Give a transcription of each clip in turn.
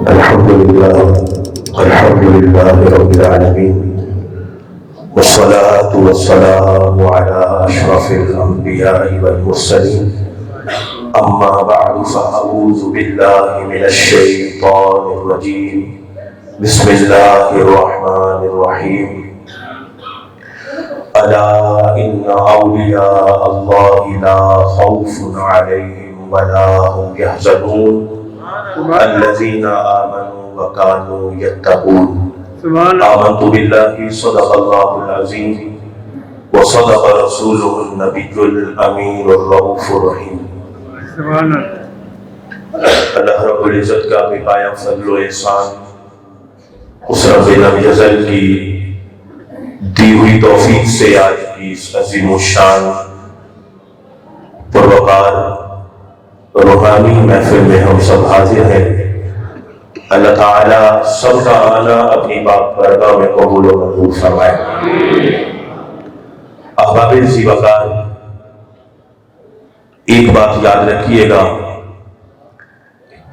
الحمد لله رب العالمين، والصلاة والسلام على أشرف الأنبياء والمرسلين. أما بعد فأعوذ بالله من الشيطان الرجيم. بسم الله الرحمن الرحيم. ألا إن أولياء الله لا خوف عليهم ولا هم يحزنون الذين آمنوا وكانوا يتقون. آمنت بالله صدق الله العظيم وصدق رسوله النبي الأمين الرؤوف الرحيم. اللہ رب العزت کا بے پایہ فضل و احسان اس رب لم یزل کی دی ہوئی توفیق سے آج کی اس عظیم الشان پروقار روحانی محفل میں ہم سب حاضر ہیں. اللہ تعالیٰ سب کا آنا اپنی پاک بارگاہ میں قبول و منظور فرمائے. احباب ذی وقار، ایک بات یاد رکھیے گا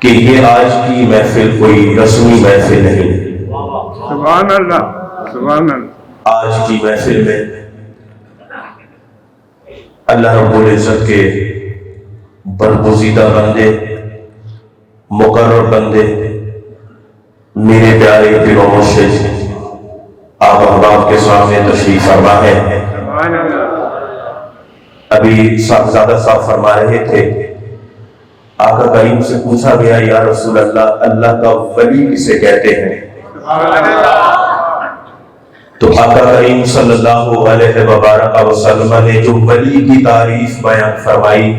کہ یہ آج کی محفل کوئی رسمی محفل نہیں. سبحان اللہ، سبحان اللہ. آج کی محفل میں اللہ رب العزت کے برگزیدہ بندے، مقرر بندے، میرے پیارے پیر و مرشد آپ احباب کے سامنے تشریف فرما ہے. سبحان اللہ. ابھی صاحبزادہ صاحب فرما رہے تھے، آقا کریم سے پوچھا گیا یا رسول اللہ، اللہ کا ولی کسے کہتے ہیں؟ تو آقا کریم صلی اللہ علیہ وبارک وسلم نے جو ولی کی تعریف بیان فرمائی،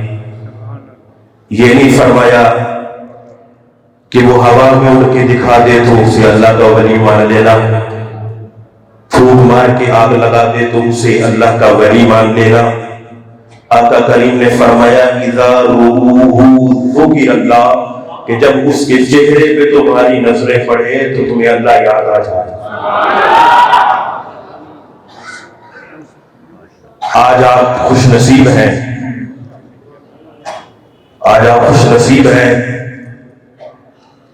یہ نہیں فرمایا کہ وہ ہوا میں اڑ کے دکھا دے تو اسے اللہ کا ولی مان لینا، پھوک مار کے آگ لگا دے تو اسے اللہ کا ولی مان لینا. آقا کریم نے فرمایا اذا روح ذکر اللہ، کہ جب اس کے چہرے پہ تمہاری نظریں پڑے تو تمہیں اللہ یاد آ جائے. آج آپ خوش نصیب ہیں، آج آپ خوش نصیب ہیں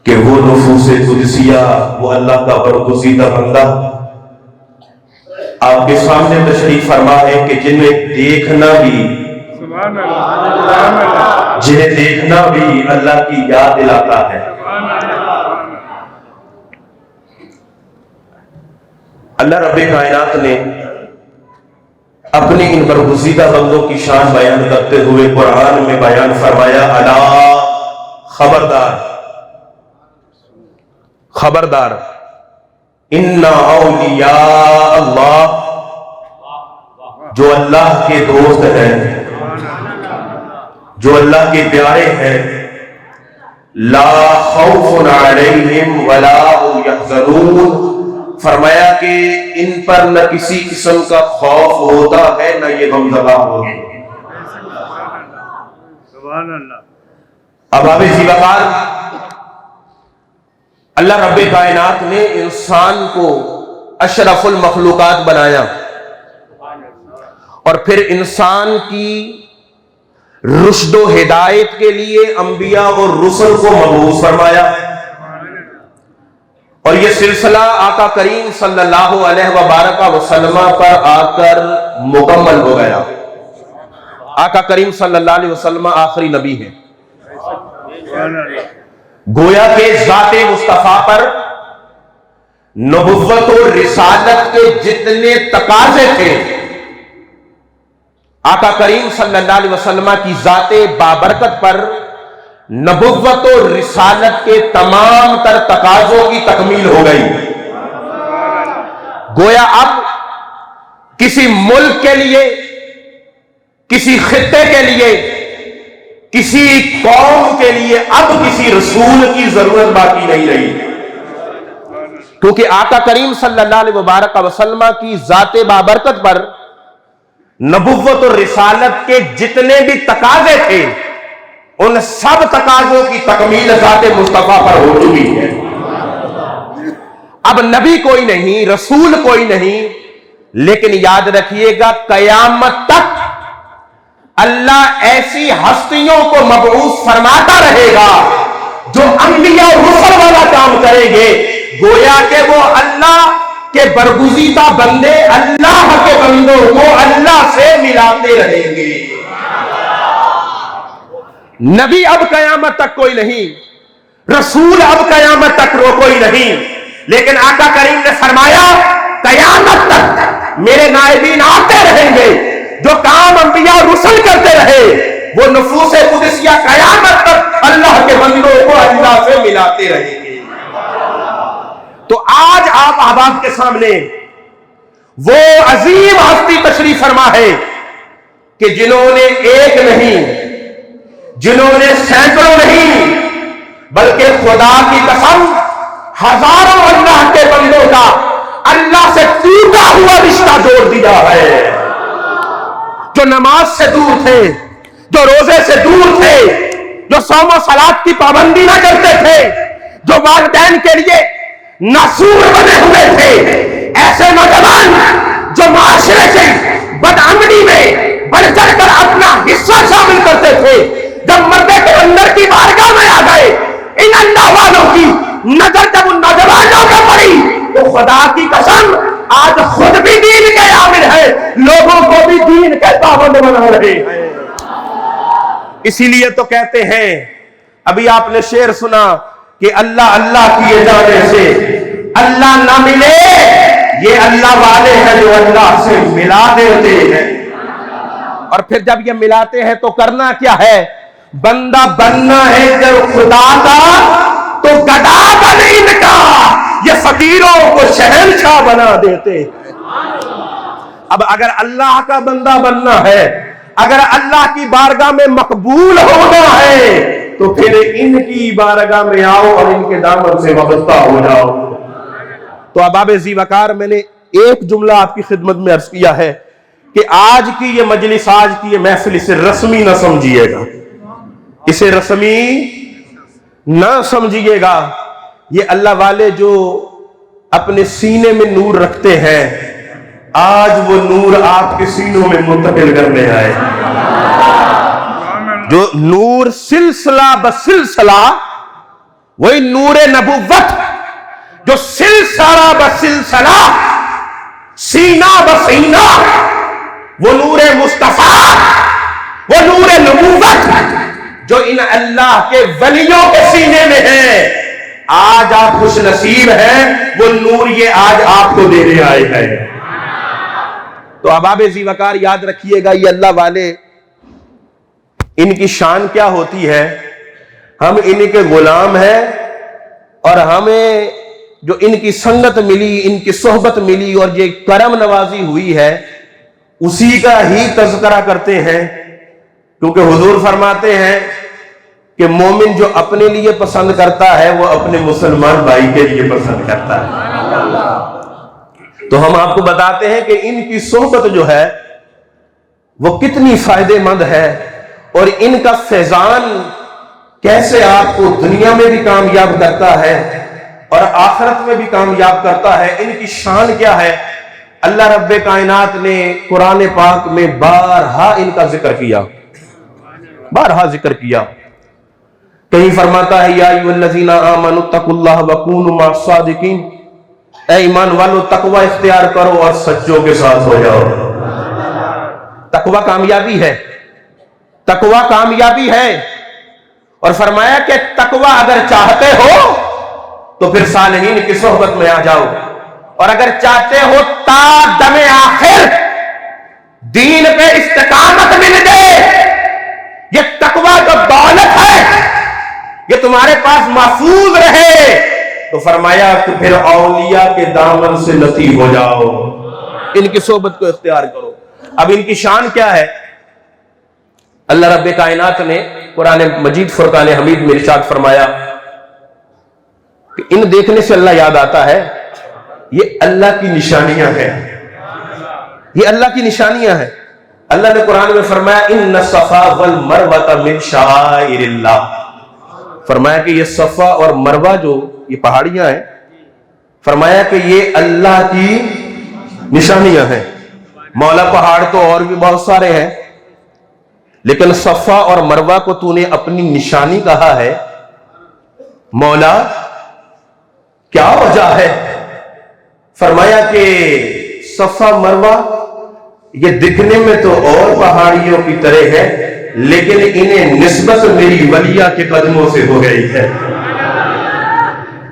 کہ وہ نفوس قدسیہ، وہ اللہ کا برگزیدہ بندہ آپ کے سامنے تشریف فرما ہے کہ جنہیں دیکھنا بھی جنہیں دیکھنا بھی اللہ کی یاد دلاتا ہے. اللہ رب کائنات نے اپنے ان برگزیدہ بندوں کی شان بیان کرتے ہوئے قرآن میں بیان فرمایا الا خبردار، خبردار، ان اولیاء اللہ، جو اللہ کے دوست ہیں، جو اللہ کے پیارے ہیں، لا خوف علیہم ولا هم یحزنون، فرمایا کہ ان پر نہ کسی قسم کا خوف ہوتا ہے نہ یہ غمزدہ ہوگی. سبحان اللہ. اب آپ ذی وقار، اللہ رب کائنات نے انسان کو اشرف المخلوقات بنایا اور پھر انسان کی رشد و ہدایت کے لیے انبیاء اور رسل کو مبعوث فرمایا. اور یہ سلسلہ آقا کریم صلی اللہ علیہ وبارک وسلم پر آ کر مکمل ہو گیا. آقا کریم صلی اللہ علیہ وسلم آخری نبی ہیں. گویا کہ ذات مصطفیٰ پر نبوت و رسالت کے جتنے تقاضے تھے، آقا کریم صلی اللہ علیہ وسلم کی ذات بابرکت پر نبوت و رسالت کے تمام تر تقاضوں کی تکمیل ہو گئی. گویا اب کسی ملک کے لیے، کسی خطے کے لیے، کسی قوم کے لیے اب کسی رسول کی ضرورت باقی نہیں رہی، کیونکہ آقا کریم صلی اللہ علیہ وبارک وسلم کی ذات بابرکت پر نبوت و رسالت کے جتنے بھی تقاضے تھے، ان سب تقاضوں کی تکمیل ذات مصطفیٰ پر ہو چکی ہے. اب نبی کوئی نہیں، رسول کوئی نہیں، لیکن یاد رکھیے گا قیامت تک اللہ ایسی ہستیوں کو مبعوث فرماتا رہے گا جو انبیاء اور رسل والا کام کہ وہ اللہ کے برگزیدہ بندے اللہ کے بندوں کو اللہ سے ملاتے رہیں گے۔ نبی اب قیامت تک کوئی نہیں، رسول اب قیامت تک کوئی نہیں، لیکن آقا کریم نے فرمایا قیامت تک میرے نائبین آتے رہیں گے، جو کام انبیاء اور رسل کرتے رہے وہ نفوس قدسیہ قیامت تک اللہ کے بندوں کو اللہ سے ملاتے رہیں گے۔ تو آج آپ احباب کے سامنے وہ عظیم ہستی تشریف فرما ہے کہ جنہوں نے ایک نہیں، جنہوں نے سینکڑوں نہیں، بلکہ خدا کی قسم ہزاروں اللہ کے بندوں کا اللہ سے ٹوٹا ہوا رشتہ جوڑ دیا ہے۔ جو نماز سے دور تھے، جو روزے سے دور تھے، جو صوم و صلات کی پابندی نہ کرتے تھے، جو والدین کے لیے ناسور بنے ہوئے تھے، ایسے نوجوان جو معاشرے سے بدعملی میں بڑھ چڑھ کر اپنا حصہ شامل کرتے تھے، جب مردے کے اندر کی بارگاہ میں آ گئے، ان اللہ والوں کی نظر جب ان نوجوانوں پر پڑی تو خدا کی قسم آج خود بھی دین کے عامل ہے، لوگوں کو بھی دین کے پابند بنا رہے ہیں۔ اسی لیے تو کہتے ہیں، ابھی آپ نے شعر سنا کہ اللہ اللہ کیے جانے سے اللہ نہ ملے، یہ اللہ والے ہیں جو اللہ سے ملا دیتے ہیں۔ اور پھر جب یہ ملاتے ہیں تو کرنا کیا ہے؟ بندہ بننا ہے جب خدا کا تو گدا بن ان کا، یہ فقیروں کو شہنشاہ بنا دیتے۔ اب اگر اللہ کا بندہ بننا ہے، اگر اللہ کی بارگاہ میں مقبول ہونا ہے تو پھر ان کی بارگاہ میں آؤ اور ان کے دامن سے وابستہ ہو جاؤ۔ تو احباب ذی وقار، میں نے ایک جملہ آپ کی خدمت میں عرض کیا ہے کہ آج کی یہ مجلس، آج کی یہ محفل اسے رسمی نہ سمجھیے گا، اسے رسمی نہ سمجھیے گا۔ یہ اللہ والے جو اپنے سینے میں نور رکھتے ہیں، آج وہ نور آپ کے سینوں میں منتقل کرنے آئے۔ جو نور سلسلہ بسلسلہ، وہی نور نبوت جو سلسلہ بسلسلہ، سینہ بسینہ، وہ نور مصطفیٰ، وہ نور نبوت جو ان اللہ کے ولیوں کے سینے میں ہے، آج آپ خوش نصیب ہیں، وہ نور یہ آج آپ کو دینے آئے ہیں۔ تو احباب ذی وقار یاد رکھیے گا، یہ اللہ والے، ان کی شان کیا ہوتی ہے؟ ہم ان کے غلام ہیں، اور ہمیں جو ان کی سنگت ملی، ان کی صحبت ملی اور یہ کرم نوازی ہوئی ہے، اسی کا ہی تذکرہ کرتے ہیں، کیونکہ حضور فرماتے ہیں کہ مومن جو اپنے لیے پسند کرتا ہے وہ اپنے مسلمان بھائی کے لیے پسند کرتا ہے۔ تو ہم آپ کو بتاتے ہیں کہ ان کی صحبت جو ہے وہ کتنی فائدہ مند ہے، اور ان کا فیضان کیسے آپ کو دنیا میں بھی کامیاب کرتا ہے اور آخرت میں بھی کامیاب کرتا ہے۔ ان کی شان کیا ہے؟ اللہ رب کائنات نے قرآن پاک میں بارہا ان کا ذکر کیا، بارہا ذکر کیا۔ کہیں فرماتا ہے، یا ایھا الذین آمنوا اتقوا اللہ وکونوا مع الصادقین، اے ایمان والو تقوی اختیار کرو اور سچوں کے ساتھ ہو جاؤ۔ تقوی کامیابی ہے، تقوی کامیابی ہے۔ اور فرمایا کہ تقوی اگر چاہتے ہو تو پھر صالحین کی صحبت میں آ جاؤ، اور اگر چاہتے ہو تا دم آخر دین پہ استقامت مل جائے، یہ تقوی جو دولت ہے یہ تمہارے پاس محفوظ رہے، تو فرمایا کہ پھر اولیاء کے دامن سے لطیف ہو جاؤ، ان کی صحبت کو اختیار کرو۔ اب ان کی شان کیا ہے؟ اللہ رب کائنات نے قرآن مجید فرقان حمید میں ارشاد فرمایا کہ ان دیکھنے سے اللہ یاد آتا ہے، یہ اللہ کی نشانیاں ہیں، یہ اللہ کی نشانیاں ہیں۔ اللہ نے قرآن میں فرمایا ان الصفا والمروہ من شعائر اللہ، فرمایا کہ یہ صفا اور مروہ جو یہ پہاڑیاں ہیں، فرمایا کہ یہ اللہ کی نشانیاں ہیں۔ مولا پہاڑ تو اور بھی بہت سارے ہیں، لیکن صفا اور مروہ کو تو نے اپنی نشانی کہا ہے۔ مولا کیا وجہ ہے فرمایا کہ صفا مروہ یہ دکھنے میں تو اور پہاڑیوں کی طرح ہے، لیکن انہیں نسبت میری ولیہ کے قدموں سے ہو گئی ہے،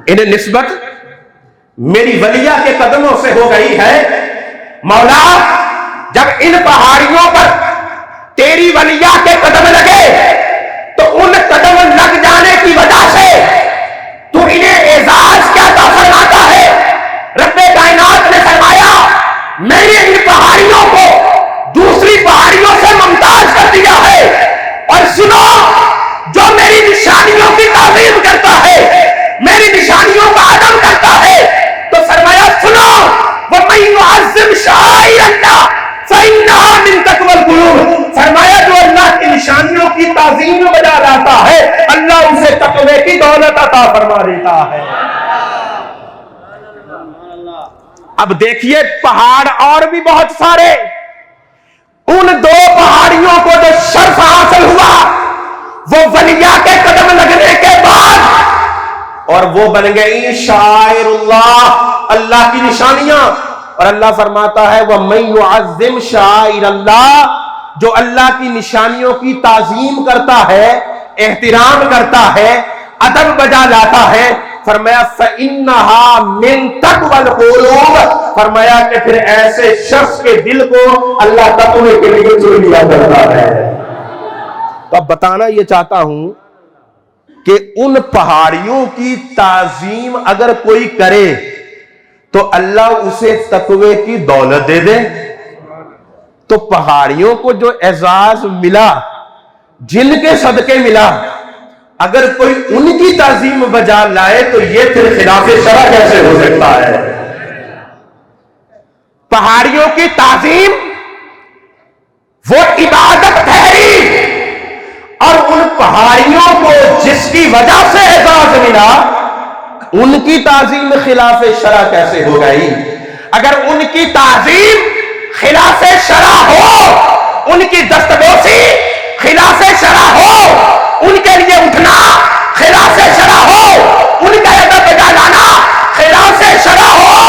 انہیں نسبت میری ولیہ کے قدموں سے ہو گئی ہے۔ مولا جب ان پہاڑیوں پر تیری ولیہ کے قدم لگے تو ان قدم لگ جانے کی وجہ سے تو انہیں اعزاز کیا عطا فرماتا ہے؟ رب کائنات نے فرمایا میں نے ان پہاڑیوں کو دوسری پہاڑیوں سے ممتاز کر دیا ہے، اور سنو جو میری نشانیوں کی تعظیم کرتا ہے، میری نشانیوں کا ادب کرتا ہے، تو فرمایا سنو وَمَن يُعَظِّمْ شَعَائِرَ اللَّهِ فَإِنَّهَا مِن تَقْوَى الْقُلُوبِ، فرمایا جو اللہ کی نشانیوں کی تعظیم بجا لاتا ہے اللہ اسے تقوی کی دولت عطا فرما دیتا ہے۔ اب دیکھیے پہاڑ اور بھی بہت سارے، ان دو پہاڑیوں کو جو شرف حاصل ہوا وہ ولیہ کے قدم لگنے کے بعد، اور وہ بن گئی شعائر اللہ، اللہ کی نشانیاں۔ اور اللہ فرماتا ہے وَمَن يُعَظِّمْ شَعَائِرَ اللَّهِ، جو اللہ کی نشانیوں کی تعظیم کرتا ہے، احترام کرتا ہے، ادب بجا لاتا ہے، فرمایا فَإِنَّهَا مِن تَقْوَى الْقُلُوبِ، فرمایا کہ پھر ایسے شخص کے دل کو اللہ تقوی کے لیے چن لیا کرتا ہے۔ تو اب بتانا یہ چاہتا ہوں کہ ان پہاڑیوں کی تعظیم اگر کوئی کرے تو اللہ اسے تقوی کی دولت دے دے۔ تو پہاڑیوں کو جو اعزاز ملا، جن کے صدقے ملا، اگر کوئی ان کی تعظیم بجا لائے تو یہ پھر خلاف شرع کیسے ہو سکتا ہے؟ پہاڑیوں کی تعظیم وہ عبادت ٹھہری، اور ان پہاڑیوں کو جس کی وجہ سے اعزاز ملا ان کی تعظیم خلاف شرع کیسے ہو گئی؟ اگر ان کی تعظیم خلاف شرع ہو، ان کی دستبوسی خلاف شرع ہو، ان کے لیے اٹھنا خلاف شرع ہو، ان کا ادب بجا لانا خلاف شرع ہو،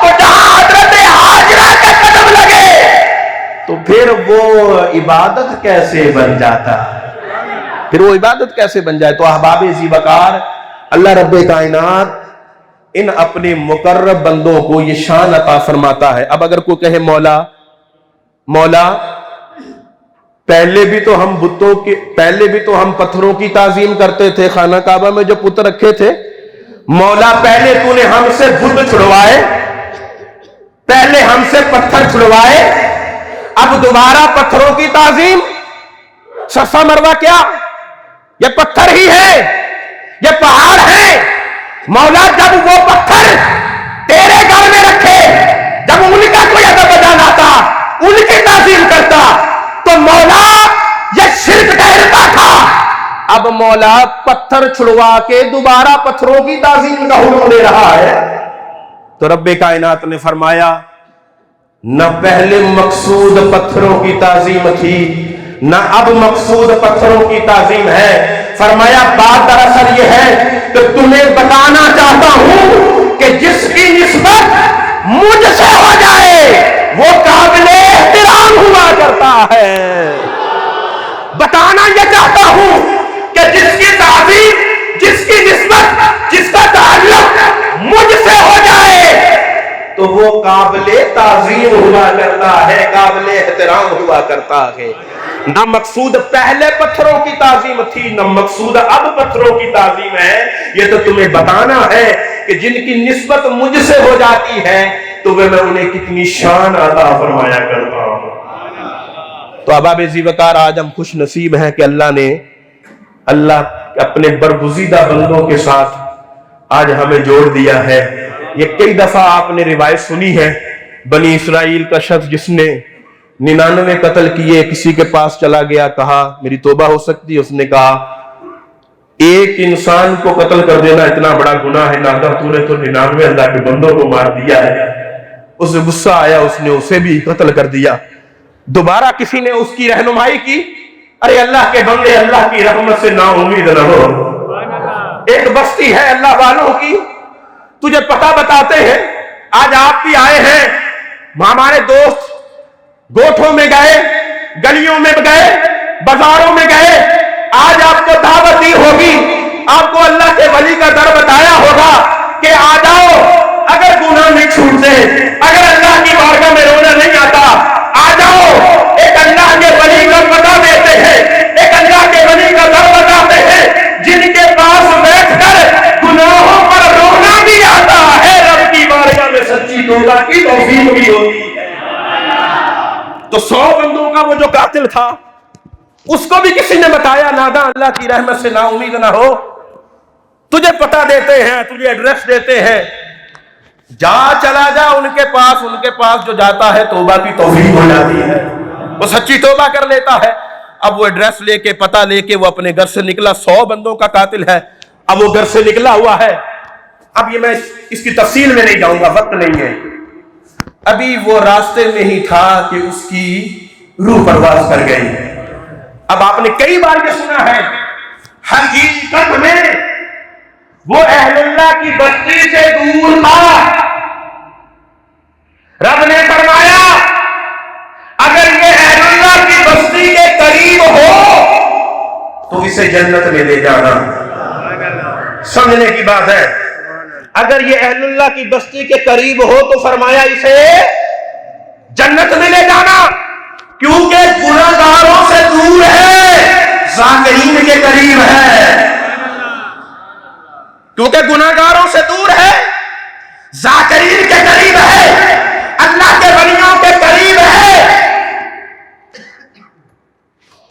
تو جہاں حضرت ہاجرہ کے قدم لگے تو پھر وہ عبادت کیسے بن جاتا؟ پھر وہ عبادت کیسے بن جائے؟ تو احباب ذی وقار، اللہ رب کائنات ان اپنے مقرب بندوں کو یہ شان عطا فرماتا ہے۔ اب اگر کوئی کہے مولا پہلے بھی تو ہم پتھروں کی تعظیم کرتے تھے، خانہ کعبہ میں جو بت رکھے تھے، مولا پہلے تو نے ہم سے بت چھڑوائے، پہلے ہم سے پتھر چھڑوائے، اب دوبارہ پتھروں کی تعظیم؟ صفا مروہ کیا یہ پتھر ہی ہے، یہ پہاڑ ہے؟ مولا جب وہ پتھر تیرے گھر میں رکھے، جب ان کا کوئی ادب بجا لاتا، ان کی تعظیم کرتا، تو مولا یہ شرک ٹھہرتا تھا، اب مولا پتھر چھڑوا کے دوبارہ پتھروں کی تعظیم کا حکم دے رہا ہے۔ تو رب کائنات نے فرمایا نہ پہلے مقصود پتھروں کی تعظیم تھی، نہ اب مقصود پتھروں کی تعظیم ہے۔ فرمایا بات دراصل یہ ہے کہ تمہیں بتانا چاہتا ہوں کہ جس کی نسبت مجھ سے ہو جائے وہ قابل احترام ہوا کرتا ہے۔ بتانا یہ چاہتا ہوں کہ جس کی تعظیم، جس کی نسبت، جس کا تعلق مجھ سے ہو جائے تو وہ قابل تعظیم ہوا کرتا ہے، قابل احترام ہوا کرتا ہے۔ نہ مقصود پہلے پتھروں کی تعظیم تھی، نہ مقصود اب پتھروں کی تعظیم ہے۔ یہ تو تمہیں بتانا ہے کہ جن کی نسبت مجھ سے ہو جاتی ہے تو میں انہیں کتنی شان عطا فرمایا کرتا ہوں۔ تو احباب ذی وقار، آج ہم خوش نصیب ہیں کہ اللہ اپنے برگزیدہ بندوں کے ساتھ آج ہمیں جوڑ دیا ہے۔ یہ کئی دفعہ آپ نے روایت سنی ہے، بنی اسرائیل کا شخص جس نے 99 قتل کیے، کسی کے پاس چلا گیا، کہا میری توبہ ہو سکتی ہے؟ اس نے کہا ایک انسان کو قتل کر دینا اتنا بڑا گناہ ہے، ناگا تو نے تو 99 اللہ کے بندوں کو مار دیا ہے۔ اسے غصہ آیا، اس نے اسے بھی قتل کر دیا۔ دوبارہ کسی نے اس کی رہنمائی کی، ارے اللہ کے بندے، اللہ کی رحمت سے نا امید نہ ہو، ایک بستی ہے اللہ والوں کی، تجھے پتہ بتاتے ہیں آج آپ بھی آئے ہیں, ہمارے دوست گوٹھوں میں گئے, گلیوں میں گئے, بازاروں میں گئے, آج آپ کو دعوت دی ہوگی, آپ کو اللہ کے ولی کا در بتایا ہوگا کہ آ جاؤ, اگر گناہ نہیں چھوٹتے, اگر اللہ کی بارگاہ میں رونا نہیں آتا, آ جاؤ, ایک اللہ کے ولی کا پتہ دیتے ہیں, ایک اللہ کے ولی کا در بتاتے ہیں, جن کے پاس بیٹھ کر گناہوں پر رونا بھی آتا ہے, رب کی بارگاہ میں سچی توبہ کی توفیق بھی ہوتی ہے. تو 100 بندوں کا وہ جو قاتل تھا, اس کو بھی کسی نے بتایا, ناداں اللہ کی رحمت سے نا امید نہ ہو, تجھے پتہ دیتے ہیں, تجھے ایڈریس دیتے ہیں, جا چلا جا ان کے پاس جو جاتا ہے توبہ کی توفیق ہو جاتی ہے, وہ سچی توبہ کر لیتا ہے. اب وہ ایڈریس لے کے, پتہ لے کے وہ اپنے گھر سے نکلا, 100 بندوں کا قاتل ہے, اب وہ گھر سے نکلا ہوا ہے. اب یہ میں اس کی تفصیل میں نہیں جاؤں گا, وقت نہیں ہے. ابھی وہ راستے میں ہی تھا کہ اس کی روح پرواز کر گئی. اب آپ نے کئی بار یہ سنا ہے, حقیقت میں وہ اہل اللہ کی بستی سے دور تھا. رب نے فرمایا اگر یہ اہل اللہ کی بستی کے قریب ہو تو اسے جنت میں لے جانا. سمجھنے کی بات ہے, اگر یہ اہل اللہ کی بستی کے قریب ہو تو فرمایا اسے جنت میں لے جانا, کیونکہ گناہگاروں سے دور ہے, ذاکرین کے قریب ہے. کیونکہ گناہگاروں سے دور ہے, ذاکرین کے قریب ہے, اللہ کے ولیوں کے قریب ہے.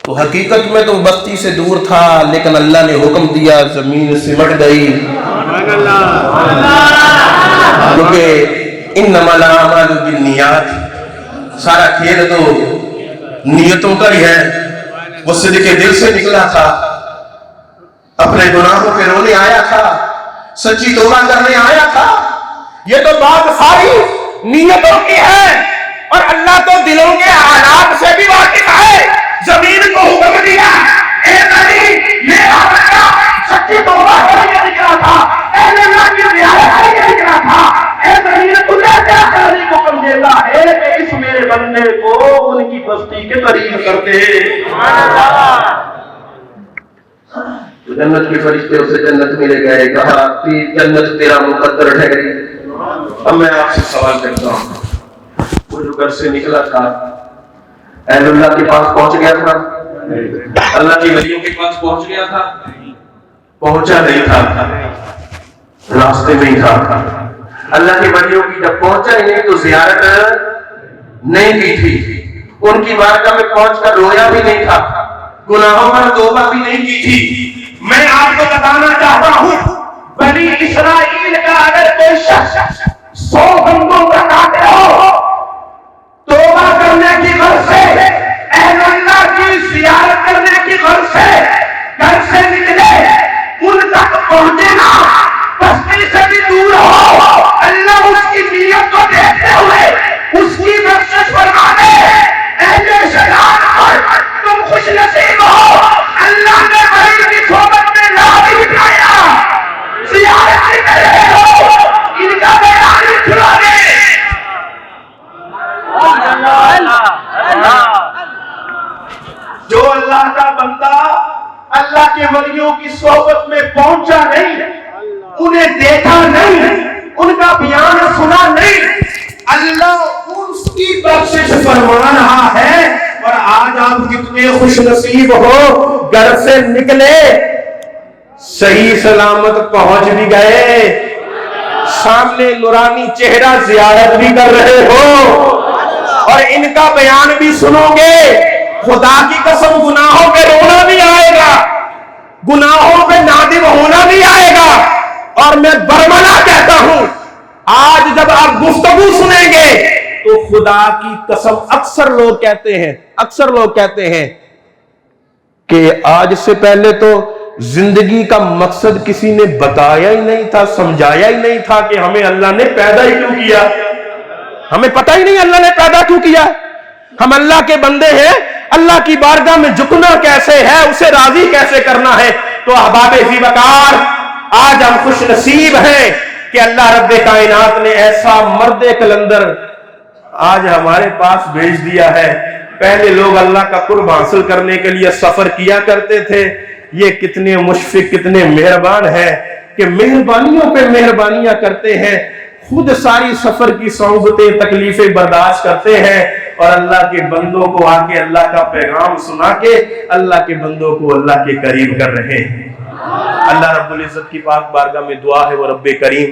تو حقیقت میں تو بستی سے دور تھا, لیکن اللہ نے حکم دیا, زمین سمٹ گئی. کیونکہ انما الاعمال بالنیات, سارا کھیل تو نیتوں کا ہی ہے. وہ صدق دل سے نکلا تھا, اپنے گناہوں پہ رونے آیا تھا, سچی توبہ کرنے آیا تھا. یہ تو بات ساری نیتوں کی ہے, اور اللہ تو دلوں کے حالات سے بھی واقف ہے. زمین کو حکم دیا, اے نبی میرا بندہ سچی توبہ کرنے نکلا تھا, اے اللہ کی رعایت کرنے نکلا تھا, اے زمین تجھے کیا کرنے کو حکم دیتا ہے کہ اس میرے بندے کو ان کی بستی کے قریب کر دے. جنت کے فرشتے اسے جنت میں لے گئے, کہا کہ جنت تیرا مقدر ٹھہری. اب میں آپ سے سوال کرتا ہوں, وہ جو گھر سے نکلا تھا اہل اللہ کے پاس پہنچ گیا تھا, اللہ کی ولیوں کے پاس پہنچ گیا تھا, پہنچا نہیں تھا, راستے میں ہی تھا. اللہ کی ولیوں کی جب پہنچا ہی نہیں تو زیارت نہیں کی تھی, ان کی بارگاہ میں پہنچ کر رویا بھی نہیں تھا, گناہوں پر توبہ بھی نہیں کی تھی. میں آپ کو بتانا چاہتا ہوں, بنی اسرائیل کا اگر کوئی شخص 100 بندوں کا قاتل ہو, توبہ کرنے کی غرض سے, اہل اللہ کی زیارت کرنے کی غرض سے گھر سے نکلے, ان تک پہنچے نا, بستی سے بھی دور ہو, اللہ اس کی نیت کو دیکھتے ہوئے اس کی بخشش فرما دے. اہل شیطان پر تم خوش نصیب ہو, اللہ نے غریب کی صحبت میں لا بٹھایا, زیارت نہیں کر رہے ہو, ان کا بیان سنا دے. جو اللہ کا بندہ اللہ کے ولیوں کی صحبت میں پہنچا نہیں, انہیں دیکھا نہیں, ان کا بیان سنا نہیں, اللہ اس کی بخشش فرما رہا ہے. اور آج آپ کتنے خوش نصیب ہو, گھر سے نکلے, صحیح سلامت پہنچ بھی گئے, سامنے نورانی چہرہ زیارت بھی کر رہے ہو, اور ان کا بیان بھی سنو گے. خدا کی قسم گناہوں پہ رونا بھی آئے گا, گناہوں پہ نادم ہونا بھی آئے گا. اور میں برملا کہتا ہوں, آج جب آپ گفتگو سنیں گے تو خدا کی قسم اکثر لوگ کہتے ہیں کہ آج سے پہلے تو زندگی کا مقصد کسی نے بتایا ہی نہیں تھا, سمجھایا ہی نہیں تھا کہ ہمیں اللہ نے پیدا ہی کیوں کیا. ہمیں پتہ ہی نہیں اللہ نے پیدا کیوں کیا. ہم اللہ کے بندے ہیں, اللہ کی بارگاہ میں جھکنا کیسے ہے, اسے راضی کیسے کرنا ہے. تو احباب ذی وقار, آج ہم خوش نصیب ہیں کہ اللہ رب کائنات نے ایسا مرد کلندر آج ہمارے پاس بھیج دیا ہے۔ پہلے لوگ اللہ کا قرب حاصل کرنے کے لیے سفر کیا کرتے تھے، یہ کتنے مشفق کتنے مہربان ہیں کہ مہربانیوں پہ مہربانیاں کرتے ہیں، خود ساری سفر کی صعوبتیں تکلیفیں برداشت کرتے ہیں اور اللہ کے بندوں کو آ کے اللہ کا پیغام سنا کے اللہ کے بندوں کو اللہ کے قریب کر رہے ہیں۔ اللہ رب العزت کی پاک بارگاہ میں دعا ہے وہ رب کریم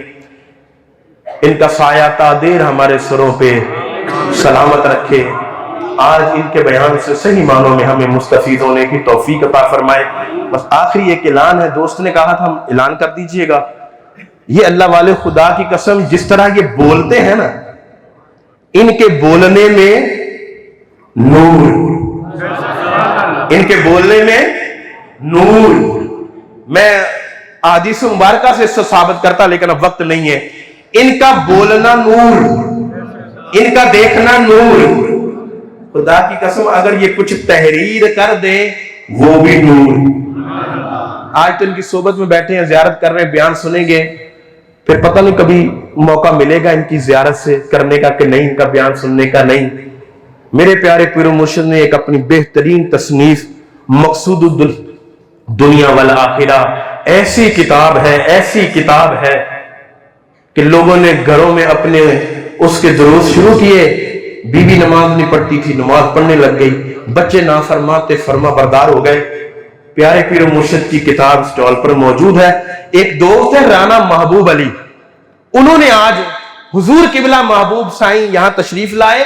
ان کا سایہ تا دیر ہمارے سروں پہ سلامت رکھے، آج ان کے بیان سے صحیح معنوں میں ہمیں مستفید ہونے کی توفیق عطا فرمائے۔ بس آخری ایک اعلان ہے، دوست نے کہا تھا اعلان کر دیجئے گا۔ یہ اللہ والے خدا کی قسم جس طرح یہ بولتے ہیں نا، ان کے بولنے میں نور، ان کے بولنے میں نور، میں احادیث مبارکہ سے اس سے ثابت کرتا لیکن اب وقت نہیں ہے، ان کا بولنا نور، ان کا دیکھنا نور، خدا کی قسم اگر یہ کچھ تحریر کر دے وہ بھی نور۔ آج تو ان کی صحبت میں بیٹھے ہیں، زیارت کر رہے ہیں، بیان سنیں گے، پھر پتہ نہیں کبھی موقع ملے گا ان کی زیارت سے کرنے کا کہ نہیں، ان کا بیان سننے کا نہیں۔ میرے پیارے پیر و مرشد نے ایک اپنی بہترین تصنیف مقصود الدنیا والآخرہ، ایسی کتاب ہے، ایسی کتاب ہے کہ لوگوں نے گھروں میں اپنے اس کے دروس شروع کیے، بیوی نماز نہیں پڑھتی تھی، نماز پڑھنے لگ گئی، بچے نافرماتے فرما بردار ہو گئے۔ پیارے پیر و مرشد کی کتاب سٹال پر موجود ہے۔ ایک دوست ہے رانا محبوب علی، انہوں نے آج حضور قبلہ محبوب سائیں یہاں تشریف لائے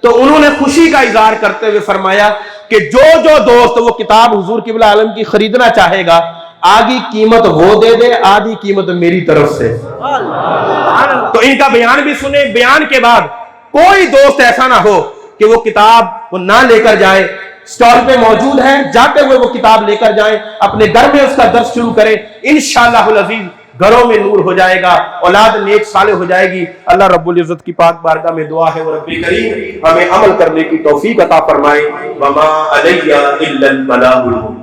تو انہوں نے خوشی کا اظہار کرتے ہوئے فرمایا کہ جو دوست وہ کتاب حضور قبلہ عالم کی خریدنا چاہے گا، آدھی قیمت وہ دے دے، آدھی قیمت میری طرف سے۔ تو ان کا بیان بھی سنیں، بیان کے بعد کوئی دوست ایسا نہ ہو کہ وہ کتاب وہ نہ لے کر جائے، سٹال پہ موجود ہے، جاتے ہوئے وہ کتاب لے کر جائیں، اپنے گھر میں اس کا درس شروع کریں، انشاءاللہ العزیز گھروں میں نور ہو جائے گا، اولاد نیک صالح ہو جائے گی۔ اللہ رب العزت کی پاک بارگاہ میں دعا ہے وہ رب کریم ہمیں عمل کرنے کی توفیق عطا فرمائے۔ وما علیہ الا البلاغ المبین۔